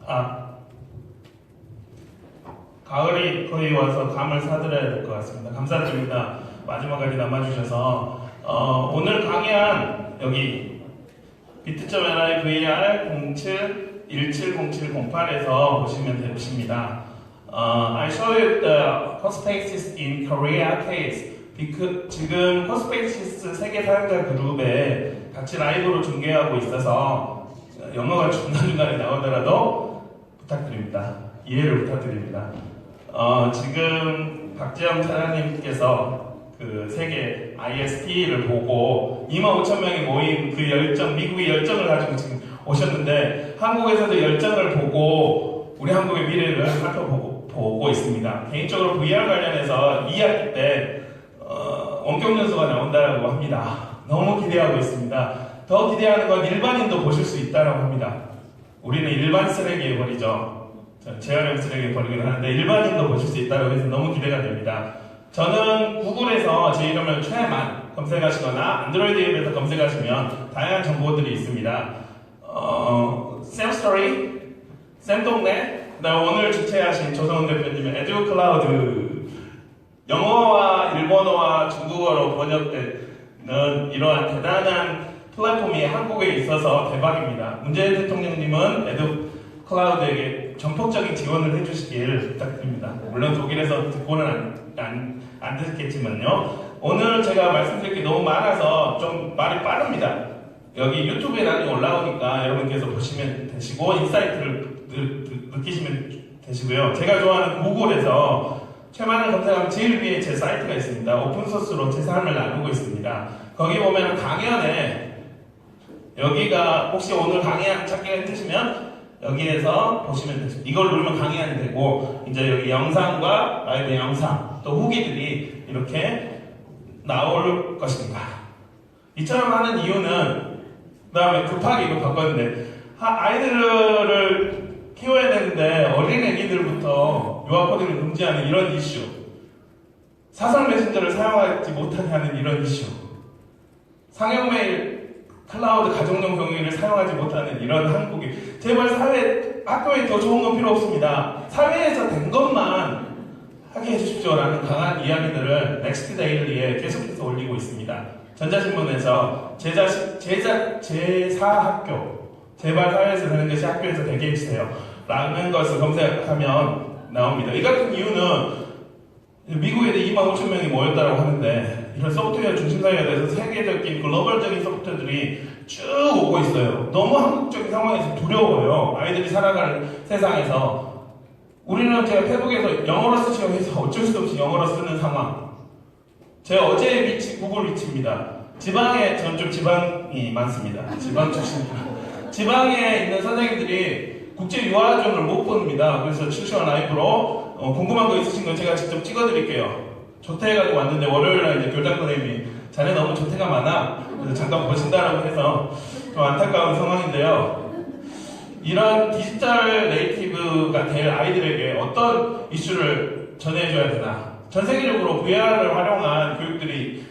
아, 가을이 거의 와서 감을 사드려야 될 것 같습니다. 감사드립니다. 마지막까지 남아주셔서 오늘 강의한 여기 bit.ly VR 07 170708에서 보시면 되십니다. I show you the Cospaces in Korea case. 지금 Cospaces 세계 사용자 그룹에 같이 라이브로 중계하고 있어서 영어가 중간중간에 나오더라도 부탁드립니다. 이해를 부탁드립니다. 지금 박재영 차장님께서 그 세계 IST를 보고 25,000명이 모인 그 열정, 미국의 열정을 가지고 지금 오셨는데 한국에서도 열정을 보고 우리 한국의 미래를 살펴보고 있습니다. 개인적으로 VR 관련해서 2학기 때 원격 연수가 나온다고 합니다. 너무 기대하고 있습니다. 더 기대하는 건 일반인도 보실 수 있다고 합니다. 우리는 일반 쓰레기에 버리죠. 재활용 쓰레기에 버리긴 하는데 일반인도 보실 수 있다고 해서 너무 기대가 됩니다. 저는 구글에서 제 이름을 최만 검색하시거나 안드로이드 앱에서 검색하시면 다양한 정보들이 있습니다. 쌤스토리, 쌤동네, 오늘 주최하신 조성훈 대표님의 에듀클라우드, 영어와 일본어와 중국어로 번역되는 이러한 대단한 플랫폼이 한국에 있어서 대박입니다. 문재인 대통령님은 에듀클라우드에게 전폭적인 지원을 해주시길 부탁드립니다. 물론 독일에서 듣고는 안 듣겠지만요. 오늘 제가 말씀드릴 게 너무 많아서 좀 말이 빠릅니다. 여기 유튜브에 나중에 올라오니까 여러분께서 보시면 되시고 인사이트를 느끼시면 되시고요. 제가 좋아하는 구글에서 최만을 검색하면 제일 위에 제 사이트가 있습니다. 오픈소스로 제 삶을 나누고 있습니다. 거기 보면 강연에 여기가 혹시 오늘 강연 찾기가 힘드시면 여기에서 보시면 되죠. 이걸 누르면 강의안이 되고 이제 여기 영상과 라이브 영상 또 후기들이 이렇게 나올 것입니다. 이처럼 하는 이유는 그 다음에 급하게 이거 바꿨는데 아이들을 키워야 되는데 어린 애기들부터 유아코딩을 금지하는 이런 이슈, 사설 메신저를 사용하지 못하게 하는 이런 이슈, 상용메일 클라우드 가정용 경위를 사용하지 못하는 이런 한국이 제발 학교에 더 좋은 건 필요 없습니다. 사회에서 된 것만 하게 해주십시오라는 강한 이야기들을 넥스트 데일리에 계속해서 올리고 있습니다. 전자신문에서 제4학교 제발 사회에서 되는 것이 학교에서 되게 해주세요 라는 것을 검색하면 나옵니다. 이 같은 이유는 미국에 25,000명이 모였다고 하는데 이런 소프트웨어 중심사회가 돼서 세계적인 글로벌적인 소프트웨어들이 쭉 오고 있어요. 너무 한국적인 상황에서 두려워요. 아이들이 살아가는 세상에서. 우리는 제가 페북에서 영어로 쓰시려고 해서 어쩔 수 없이 영어로 쓰는 상황. 제 어제의 위치, 구글 위치입니다. 지방에, 저는 좀 지방이 많습니다. 지방 출신입니다. 지방에 있는 선생님들이 국제 유아존을 못 봅니다. 그래서 실시간 라이브로 궁금한 거 있으신 건 제가 직접 찍어드릴게요. 조퇴해가지고 왔는데 월요일날 이제 교장 선생님이 자네 너무 조퇴가 많아. 그래서 잠깐 보신다라고 해서 좀 안타까운 상황인데요. 이런 디지털 네이티브가 될 아이들에게 어떤 이슈를 전해줘야 되나. 전 세계적으로 VR을 활용한 교육들이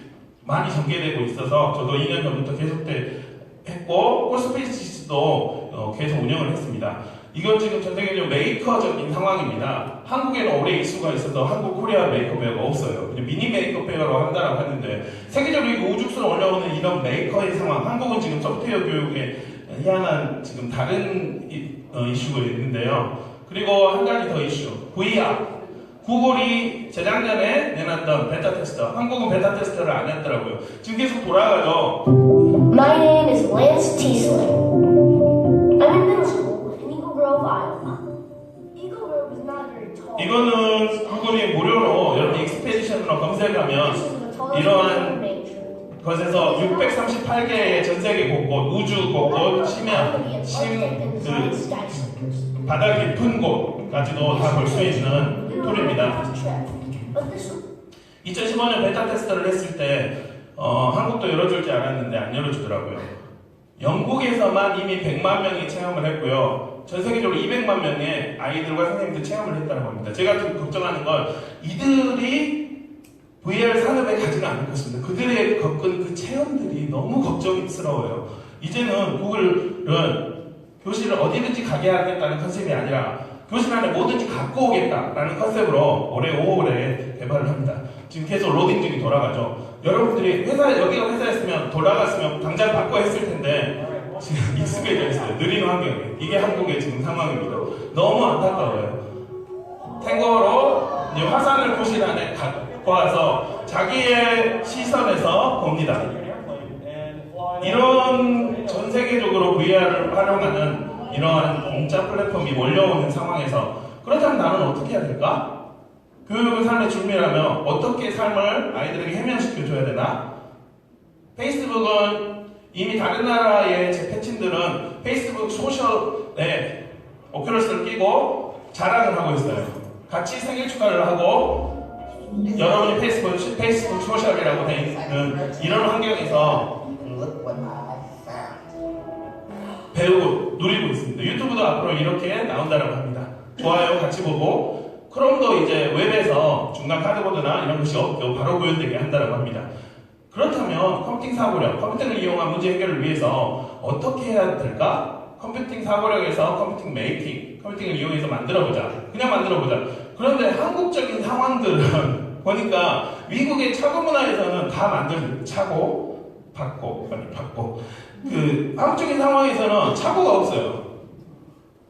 많이 전개되고 있어서 저도 2년 전부터 계속했고 콜스페이스도 계속 운영을 했습니다. 이건 지금 전 세계적으로 메이커적인 상황입니다. 한국에는 오래 이슈가 있어서 한국 코리아 메이커페어가 없어요. 미니 메이커페어라고 한다라고 했는데 세계적으로 우죽순 올라오는 이런 메이커의 상황, 한국은 지금 소프트웨어 교육에 희한한 지금 다른 이슈가 있는데요. 그리고 한 가지 더 이슈, VR. 구글이 재작년에 내놨던 베타 테스터, 한국은 베타 테스터를 안 했더라고요. 지금 계속 돌아가죠. My name is Lance Teasler. I'm in middle school in Eagle Grove, Iowa. Eagle Grove is not very tall. 이거는 구글이 무료로 여러분 익스페디션으로 검색하면 이러한 것에서 638개의 전 세계 곳곳, 우주 곳곳, 바다 깊은 곳까지도 다 볼 수 있는 툴입니다. 2015년 베타 테스트를 했을 때 한국도 열어줄 줄 알았는데 안 열어주더라고요. 영국에서만 이미 100만 명이 체험을 했고요. 전 세계적으로 200만 명의 아이들과 선생님들 체험을 했다는 겁니다. 제가 좀 걱정하는 건 이들이 VR 산업에 가지는 않을 것입니다. 그들의 겪은 그 체험들이 너무 걱정스러워요. 이제는 구글은 교실을 어디든지 가게 하겠다는 컨셉이 아니라 교실 안에 뭐든지 갖고 오겠다라는 컨셉으로 올해 5월에 개발을 합니다. 지금 계속 로딩 중이 돌아가죠. 여러분들이 여기가 회사였으면 돌아갔으면 당장 바꿔 했을 텐데 지금 익숙해져 있어요. 느린 환경에. 이게 한국의 지금 상황입니다. 너무 안타까워요. 탱고로 이제 화산을 교실 안에 갖고 와서 자기의 시선에서 봅니다. 이런 전 세계적으로 VR을 활용하는 이러한 공짜 플랫폼이 몰려오는 상황에서 그렇다면 나는 어떻게 해야 될까? 교육은 삶의 준비라면 어떻게 삶을 아이들에게 해명시켜줘야 되나? 페이스북은 이미 다른 나라의 제 패친들은 페이스북 소셜에 오큘러스를 끼고 자랑을 하고 있어요. 같이 생일 축하를 하고 여러분이 페이스북 소셜이라고 돼 있는 이런 환경에서 배우고 누리고 있습니다. 유튜브도 앞으로 이렇게 나온다고 합니다. 좋아요 같이 보고 크롬도 이제 웹에서 중간 카드보드나 이런 것이 없고 바로 구현되게 한다고 합니다. 그렇다면 컴퓨팅 사고력, 컴퓨터를 이용한 문제 해결을 위해서 어떻게 해야 될까? 컴퓨팅 사고력에서 컴퓨팅 메이킹, 컴퓨팅을 이용해서 만들어보자. 그냥 만들어보자. 그런데 한국적인 상황들은 보니까 미국의 차고 문화에서는 다 만들고 차고 받고 그 한국적인 상황에서는 차고가 없어요.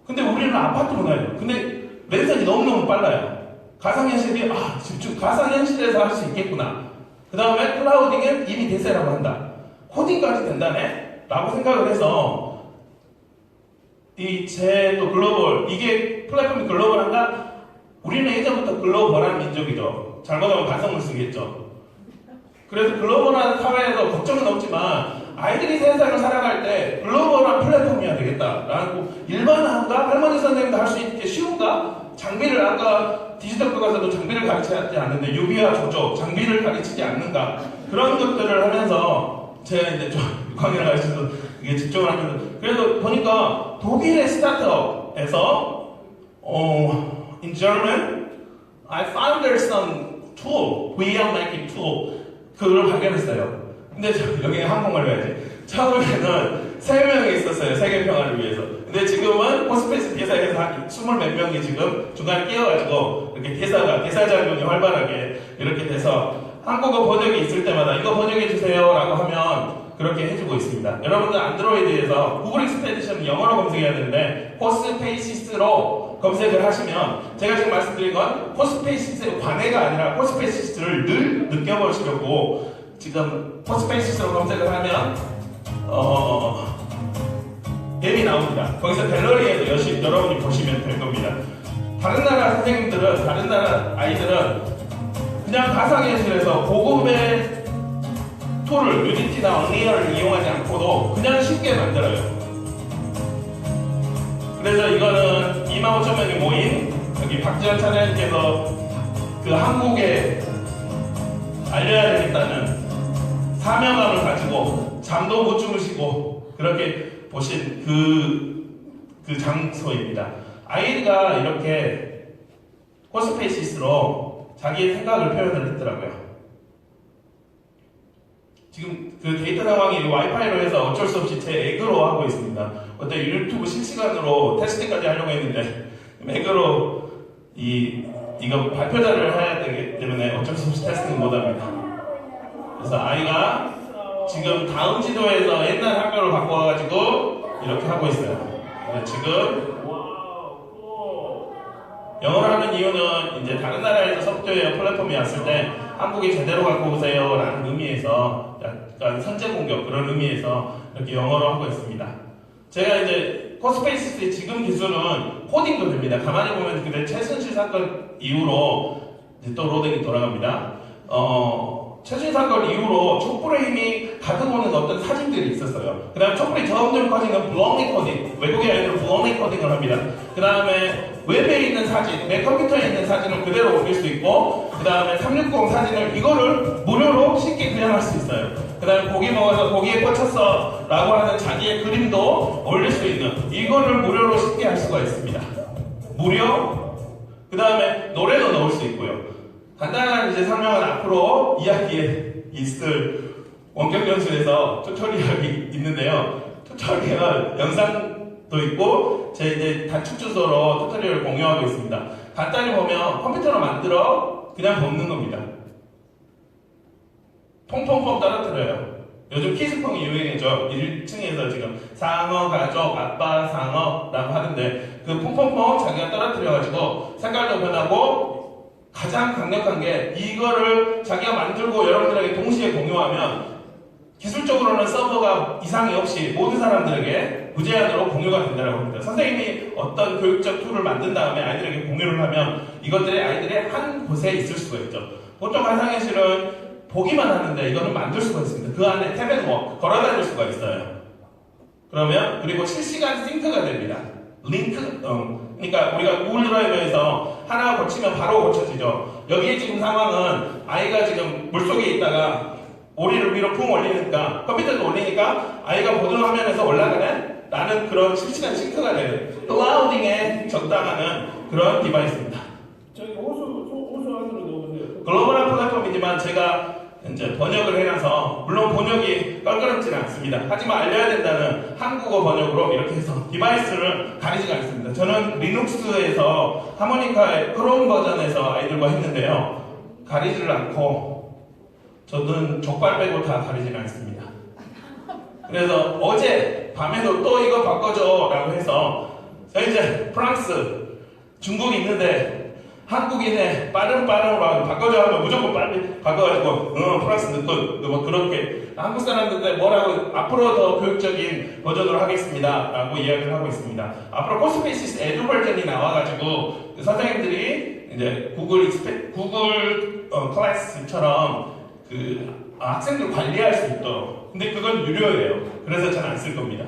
근데 우리는 아파트 문화예요. 근데 랜선이 너무너무 빨라요. 가상현실이 집중 가상현실에서 할 수 있겠구나. 그 다음에 클라우딩은 이미 대세라고 한다. 코딩까지 된다네? 라고 생각을 해서 또 글로벌 이게 플랫폼이 글로벌한가? 우리는 예전부터 글로벌한 민족이죠. 잘못하면 반성을 쓰겠죠. 그래서 글로벌한 사회에서 걱정은 없지만 아이들이 세상을 살아갈 때 글로벌한 플랫폼이어야 되겠다라고 일반화인가? 할머니 선생님도 할 수 있게 쉬운가? 장비를 아까 디지털 교과서도 장비를 가르치지 않는데 유비와 조조 장비를 가르치지 않는가? 그런 것들을 하면서 제가 이제 좀 강의를 가르쳐서 이게 집중을 하면서 그래서 보니까 독일의 스타트업에서 in German I found there's some tool, VR making tool 그걸 발견했어요. 근데 여기는 한국말 해야지. 처음에는 3명이 있었어요. 세계 평화를 위해서. 근데 지금은 포스페이스 대사에서 한 20몇 명이 지금 중간에 끼어가지고 이렇게 대사작용이 활발하게 이렇게 돼서 한국어 번역이 있을 때마다 이거 번역해주세요 라고 하면 그렇게 해주고 있습니다. 여러분들 안드로이드에서 구글 익스페디션 영어로 검색해야 되는데 포스페이시스로 검색을 하시면 제가 지금 말씀드린 건 포스페이시스의 관해가 아니라 포스페이시스를 늘 느껴보시려고 지금 포스페이시스로 검색을 하면 앱이 나옵니다. 거기서 갤러리에서 여러분이 보시면 될 겁니다. 다른 나라 선생님들은 다른 나라 아이들은 그냥 가상현실에서 고급의 툴을 유니티나 언리얼을 이용하지 않고도 그냥 쉽게 만들어요. 그래서 이거는 25,000명이 모인 여기 박지원 차장님께서 그 한국에 알려야 되겠다는 사명감을 가지고 잠도 못 주무시고 그렇게 보신 그 장소입니다. 아이가 이렇게 코스페이시스로 자기의 생각을 표현을 했더라고요. 지금 그 데이터 상황이 와이파이로 해서 어쩔 수 없이 제 액으로 하고 있습니다. 어때 유튜브 실시간으로 테스트까지 하려고 했는데 액으로 이거 발표자를 해야 되기 때문에 어쩔 수 없이 테스트는 못합니다. 그래서 아이가 지금 다음 지도에서 옛날 학교를 갖고 와가지고 이렇게 하고 있어요. 지금 영어를 하는 이유는 이제 다른 나라에서 소프트웨어 플랫폼이 왔을 때 한국에 제대로 갖고 오세요 라는 의미에서 약간 선제 공격 그런 의미에서 이렇게 영어로 하고 있습니다. 제가 이제 코스페이스의 지금 기술은 코딩도 됩니다. 가만히 보면 그때 최순실 사건 이후로 이제 또 로딩이 돌아갑니다. 최순실 사건 이후로 촛불의 힘이 가득 오는 어떤 사진들이 있었어요. 그 다음에 촛불이 점점 커지는 블록 레코딩, 외국의 아이들은 블록 레코딩을 합니다. 그 다음에 웹에 있는 사진, 내 컴퓨터에 있는 사진을 그대로 옮길 수 있고 그 다음에 360 사진을 이거를 무료로 쉽게 그냥 할 수 있어요. 그 다음에 고기 먹어서 고기에 꽂혔어 라고 하는 자기의 그림도 올릴 수 있는 이거를 무료로 쉽게 할 수가 있습니다. 무료? 그 다음에 노래도 넣을 수 있고요. 간단한 이제 설명은 앞으로 이야기에 있을 원격 연수에서 튜토리얼이 있는데요. 튜토리얼 영상 있고 제 이제 단축 주소로 튜토리얼을 공유하고 있습니다. 간단히 보면 컴퓨터로 만들어 그냥 뽑는 겁니다. 퐁퐁퐁 떨어뜨려요. 요즘 키스퐁이 유행이죠. 1층에서 지금 상어, 가족, 아빠, 상어라고 하는데 그 퐁퐁퐁 자기가 떨어뜨려가지고 색깔도 변하고 가장 강력한 게 이거를 자기가 만들고 여러분들에게 동시에 공유하면 기술적으로는 서버가 이상이 없이 모든 사람들에게 무제한으로 공유가 된다고 합니다. 선생님이 어떤 교육적 툴을 만든 다음에 아이들에게 공유를 하면 이것들이 아이들의 한 곳에 있을 수가 있죠. 보통 가상현실은 보기만 하는데 이거는 만들 수가 있습니다. 그 안에 탭 앤 워크 걸어다닐 수가 있어요. 그러면 그리고 실시간 싱크가 됩니다. 링크, 그러니까 우리가 구글 드라이브에서 하나 고치면 바로 고쳐지죠. 여기에 지금 상황은 아이가 지금 물속에 있다가 오리를 위로 쿵 올리니까 컴퓨터도 올리니까 아이가 보던 화면에서 올라가는 나는 그런 실시간 싱크가 되는 클라우딩에 적당하는 그런 디바이스입니다. 저기 호수 안으로 넣어보세요. 글로벌한 플랫폼이지만 제가 이제 번역을 해놔서 물론 번역이 껄끄럽지는 않습니다. 하지만 알려야 된다는 한국어 번역으로 이렇게 해서 디바이스를 가리지 않습니다. 저는 리눅스에서 하모니카의 크롬 버전에서 아이들과 했는데요. 가리지를 않고 저는 족발 빼고 다 가리지는 않습니다. 그래서 어제 밤에도 또 이거 바꿔줘 라고 해서 저 이제 프랑스, 중국이 있는데 한국인의 빠름으로 바꿔줘 하면 무조건 빨리 바꿔가지고 프랑스 늦군 뭐 그렇게 한국 사람들한테 뭐라고 앞으로 더 교육적인 버전으로 하겠습니다 라고 이야기를 하고 있습니다. 앞으로 코스페이시스 에듀 버전이 나와가지고 선생님들이 이제 구글 클래스처럼 그 학생들 관리할 수 있도록. 근데 그건 유료예요. 그래서 저는 안 쓸 겁니다.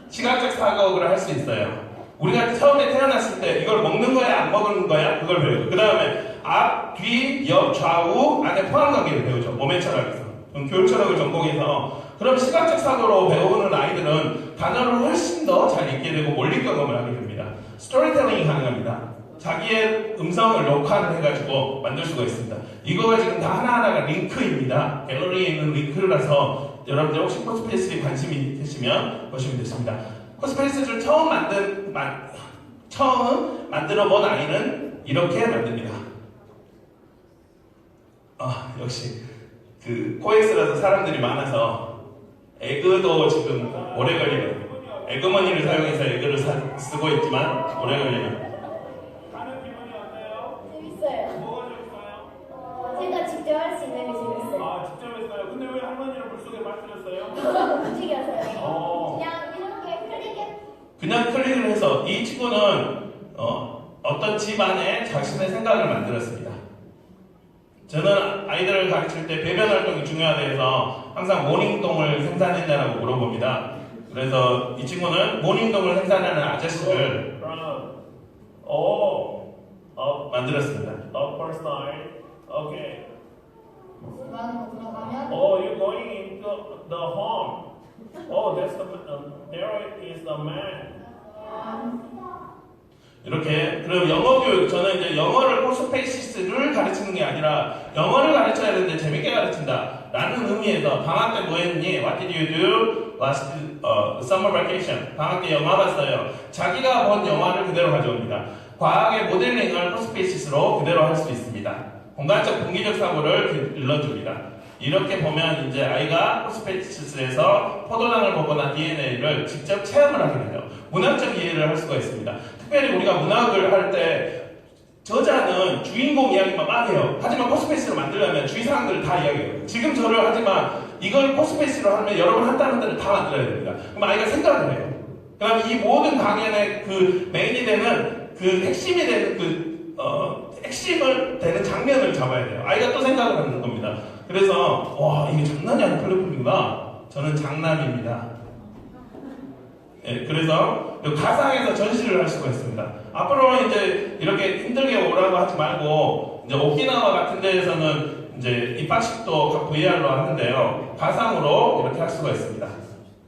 시각적 사고를 할 수 있어요. 우리가 처음에 태어났을 때 이걸 먹는 거야 안 먹는 거야 그걸 배우고 그 다음에 앞, 뒤, 옆, 좌우 안에 포함관계를 배우죠. 몸의 철학에서 교육 철학을 전공해서 그럼 시각적 사고로 배우는 아이들은 단어를 훨씬 더 잘 읽게 되고 몰입 경험을 하게 됩니다. 스토리텔링이 가능합니다. 자기의 음성을 녹화를 해가지고 만들 수가 있습니다. 이거가 지금 다 하나하나가 링크입니다. 갤러리에 있는 링크라서 여러분들 혹시 코스페이스에 관심이 계시면 보시면 되십니다. 코스페이스를 처음 만들어 본 아이는 이렇게 만듭니다. 역시 그 코엑스라서 사람들이 많아서 에그도 지금 오래 걸리는 에그머니를 사용해서 에그를 쓰고 있지만 오래 걸리는. 가는 기분이 어때요? 재밌어요. 뭐가 재밌어요? 제가 직접 할 수 있는 게 재밌어요. 아 직접 했어요. 근데 왜 할머니를 물속에 빠뜨렸어요? 움직여서요. 그냥 이렇게 클릭해. 그냥 클릭을 해서 이 친구는 어떤 집 안에 자신의 생각을 만들었습니다. 저는 아이들을 가르칠 때 배변 활동이 중요하다 해서 항상 모닝동을 생산했냐라고 물어봅니다. 그래서 이 친구는 모닝동을 생산하는 아저씨를 만들었습니다. Upper side. Okay. 집안으로 들어가면 Oh, you're going into the home. Oh, that's there is the man. 이렇게 그럼 영어 교육 저는 이제 영어를 코스페이시스를 가르치는 게 아니라 영어를 가르쳐야 되는데 재밌게 가르친다 라는 의미에서 방학 때 뭐 했니? What did you do last summer vacation? 방학 때 영화 봤어요. 자기가 본 영화를 그대로 가져옵니다. 과학의 모델링을 코스페이시스로 그대로 할 수 있습니다. 공간적 분기적 사고를 일러줍니다. 이렇게 보면 이제 아이가 코스페이시스에서 포도당을 보거나 DNA를 직접 체험을 하게 돼요. 문학적 이해를 할 수가 있습니다. 특별히 우리가 문학을 할 때 저자는 주인공 이야기만 막 해요. 하지만 코스페이스로 만들려면 주위 사람들을 다 이야기해요. 지금 저를 하지만 이걸 코스페이스로 하면 여러분 한다는 데를 다 만들어야 됩니다. 그럼 아이가 생각을 해요. 그럼 이 모든 강연의 그 메인이 되는 그 핵심이 되는 핵심을 되는 장면을 잡아야 돼요. 아이가 또 생각을 하는 겁니다. 그래서 와 이게 장난이 아닌 플랫폼이구나. 저는 장남입니다. 예, 그래서 가상에서 전시를 할 수가 있습니다. 앞으로는 이제 이렇게 힘들게 오라고 하지 말고 이제 오키나와 같은 데에서는 이제 입학식도 VR로 하는데요. 가상으로 이렇게 할 수가 있습니다.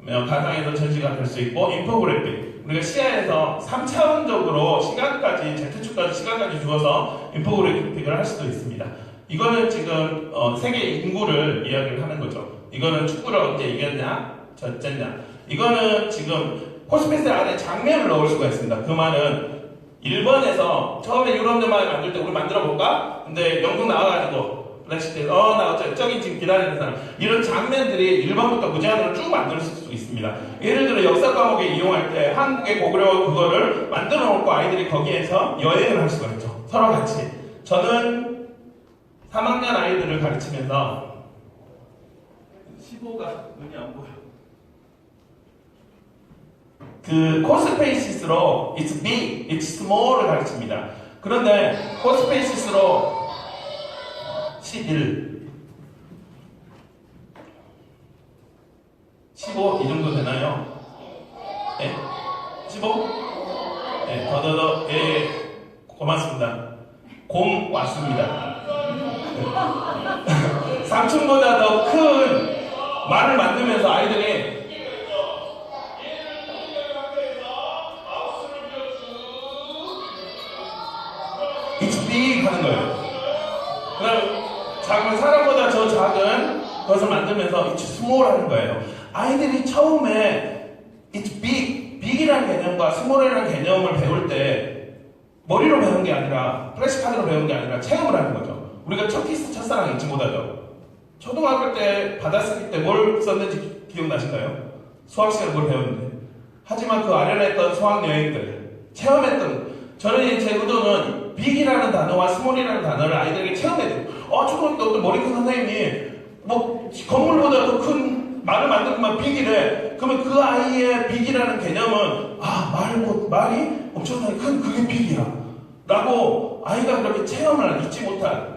그러면 가상에서 전시가 될 수 있고 인포그래픽 우리가 시야에서 3차원적으로 시간까지 Z축까지 시간까지 주어서 인포그래픽을 할 수도 있습니다. 이거는 지금 세계 인구를 이야기를 하는 거죠. 이거는 축구를 언제 이겼냐, 졌냐. 이거는 지금 코스페이스 안에 장면을 넣을 수가 있습니다. 그 말은 일본에서 처음에 유럽 음악을 만들 때 우리 만들어 볼까? 근데 영국 나와가지고 브렉시트 나 저기 지금 기다리는 사람 이런 장면들이 1번부터 무제한으로 쭉 만들 수 있습니다. 예를 들어 역사 과목에 이용할 때 한국의 고구려 그거를 만들어 놓고 아이들이 거기에서 여행을 할 수가 있죠. 서로 같이. 저는 3학년 아이들을 가르치면서 15가 눈이 안 보여. 그 코스페이시스로 it's big, it's small을 가르칩니다. 그런데 코스페이시스로 11, 15 이 정도 되나요? 네? 15? 네, 더더더 예, 고맙습니다. 곰 왔습니다. 삼촌보다 더 큰 말을 만들면서 아이들이 It's big 하는 거예요. 그다음 작은 사람보다 더 작은 것을 만들면서 It's small 하는 거예요. 아이들이 처음에 It's big, big이라는 개념과 small이라는 개념을 배울 때 머리로 배운 게 아니라 플래시카드로 배운 게 아니라 체험을 하는 거죠. 우리가 첫 키스 첫사랑 잊지 못하죠. 초등학교 때 받아쓰기 때 뭘 썼는지 기억나실까요? 수학 시간에 뭘 배웠는데. 하지만 그 아련했던 수학 여행들 체험했던 저는 제 의도는 빅이라는 단어와 스몰이라는 단어를 아이들에게 체험해줘요. 초등학교 때 어떤 머리 큰 선생님이 뭐 건물보다 더 큰 말을 만들면 빅이래. 그러면 그 아이의 빅이라는 개념은 말이 엄청나게 큰 그게 빅이야 라고 아이가 그렇게 체험을 잊지 못한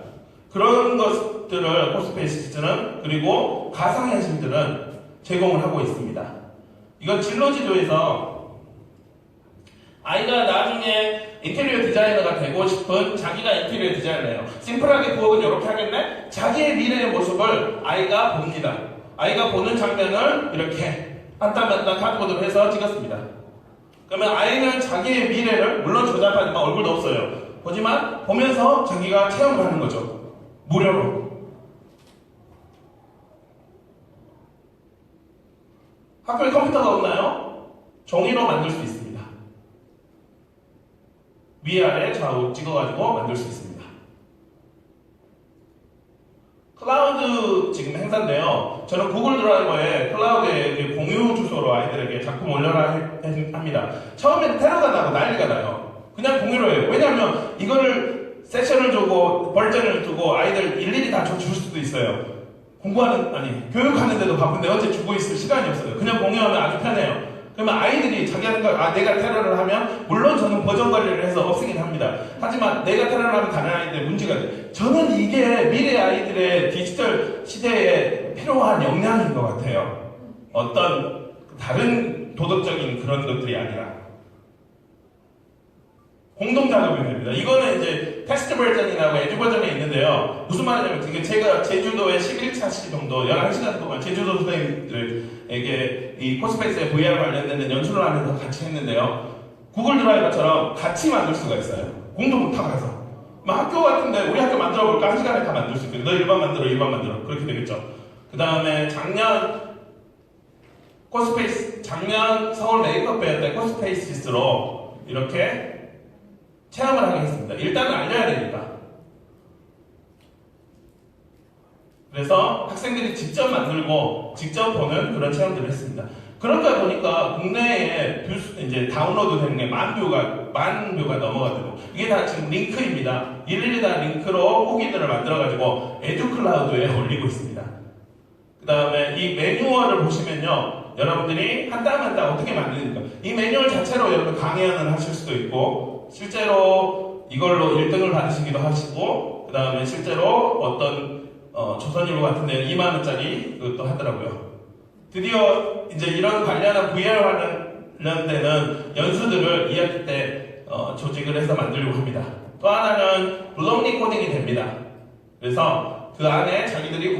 그런 것들을 코스페이시스는 그리고 가상현실들은 제공을 하고 있습니다. 이건 진로지도에서 아이가 나중에 인테리어 디자이너가 되고 싶은 자기가 인테리어 디자이너예요. 심플하게 부엌은 이렇게 하겠네? 자기의 미래의 모습을 아이가 봅니다. 아이가 보는 장면을 이렇게 한 땀 한 땀 카드보드로 해서 찍었습니다. 그러면 아이는 자기의 미래를 물론 조잡하지만 얼굴도 없어요. 보지만 보면서 자기가 체험을 하는 거죠. 무료로. 학교에 컴퓨터가 없나요? 종이로 만들 수 있습니다. 위아래 좌우 찍어가지고 만들 수 있습니다. 클라우드 지금 행사인데요. 저는 구글 드라이버에 클라우드에 공유 주소로 아이들에게 작품 올려라 합니다. 처음엔 테러가 나고 난리가 나요. 그냥 공유로 해요. 왜냐하면 이거를 세션을 주고 버전을 두고 아이들 일일이 다 줄 수도 있어요. 교육하는데도 바쁜데 어째 주고 있을 시간이 없어요. 그냥 공유하면 아주 편해요. 그러면 아이들이 자기 하는 거, 내가 테러를 하면, 물론 저는 버전 관리를 해서 없애긴 합니다. 하지만 내가 테러를 하면 다른 아이들의 문제가 돼. 저는 이게 미래 아이들의 디지털 시대에 필요한 역량인 것 같아요. 어떤 다른 도덕적인 그런 것들이 아니라. 공동작업이 됩니다. 이거는 이제 테스트 버전이라고 에듀 버전에 있는데요. 무슨 말이냐면 제가 제주도에 11차 시 정도 11시간 동안 제주도 선생님들에게 이 코스페이스의 VR 관련된 연수를 하면서 같이 했는데요. 구글 드라이버처럼 같이 만들 수가 있어요. 공동 다 가서. 학교 같은데 우리 학교 만들어 볼까? 1시간에 다 만들 수 있거든요. 너 일반 만들어. 그렇게 되겠죠. 그 다음에 작년 서울 메이크업 배울 때 코스페이스로 이렇게 체험을 하겠습니다. 일단은 알려야 되니까. 그래서 학생들이 직접 만들고 직접 보는 그런 체험들을 했습니다. 그러다 보니까 국내에 이제 다운로드 되는 게 10,000뷰가 넘어가더라고. 이게 다 지금 링크입니다. 일일이 다 링크로 후기들을 만들어가지고 에듀클라우드에 올리고 있습니다. 그 다음에 이 매뉴얼을 보시면요. 여러분들이 한 땀 한 땀 어떻게 만드는가. 이 매뉴얼 자체로 여러분 강연을 하실 수도 있고, 실제로 이걸로 1등을 받으시기도 하시고, 그 다음에 실제로 어떤 조선일보 같은 데는 2만원짜리 그것도 하더라고요. 드디어 이제 이런 관련한 VR 관련되는 연수들을 2학기 때 조직을 해서 만들려고 합니다. 또 하나는 블록리 코딩이 됩니다. 그래서 그 안에 자기들이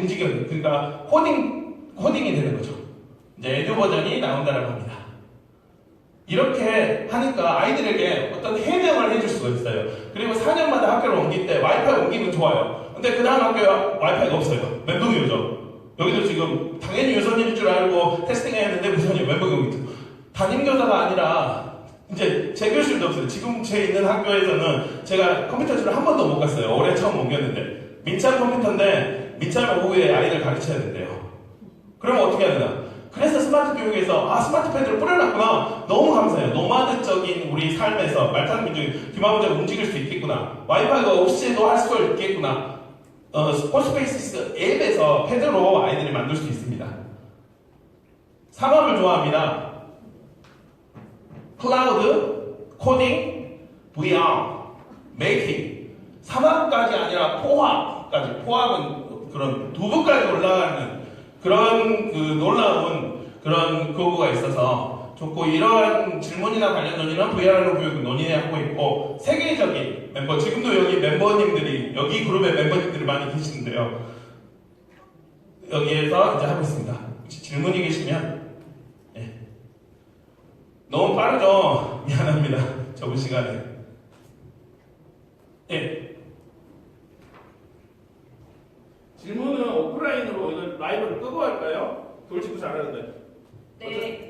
그러니까 코딩이 되는 거죠. 이제 에듀 버전이 나온다고 합니다. 이렇게 하니까 아이들에게 어떤 해명을 해줄 수가 있어요. 그리고 4년마다 학교를 옮길 때 와이파이 옮기면 좋아요. 근데 그 다음 학교에 와이파이가 없어요. 멘붕이 오죠. 여기도 지금 당연히 유선일 줄 알고 테스팅해야 했는데 무선이에요. 멘붕이 오죠. 담임교사가 아니라 이제 제 교실도 없어요. 지금 제 있는 학교에서는 제가 컴퓨터실을 한 번도 못 갔어요. 올해 처음 옮겼는데 민참 컴퓨터인데 민참 오후에 아이들 가르쳐야 된대요. 그러면 어떻게 해야 되나? 그래서 스마트 교육에서 스마트 패드를 뿌려놨구나. 너무 감사해요. 노마드적인 우리 삶에서 말 타는 민족이 기마문자 움직일 수 있겠구나. 와이파이가 없이도 할 수가 있겠구나. 스포츠페이스 앱에서 패드로 아이들이 만들 수 있습니다. 상업을 좋아합니다. 클라우드, 코딩, VR, 메이킹. 3학까지 아니라 포학까지. 포학은 그런 두부까지 올라가는 그런 그 놀라운 그런 교구가 있어서 좋고, 이러한 질문이나 관련 논의는 VR로 교육을 논의하고 있고, 세계적인 멤버, 지금도 여기 멤버님들이, 여기 그룹의 멤버님들이 많이 계시는데요. 여기에서 이제 하고 있습니다. 혹시 질문이 계시면, 너무 빠르죠? 미안합니다. 적은 시간에. 질문은 오프라인으로 이거 라이브를 끄고 할까요? 돌직구 잘하는데. 네.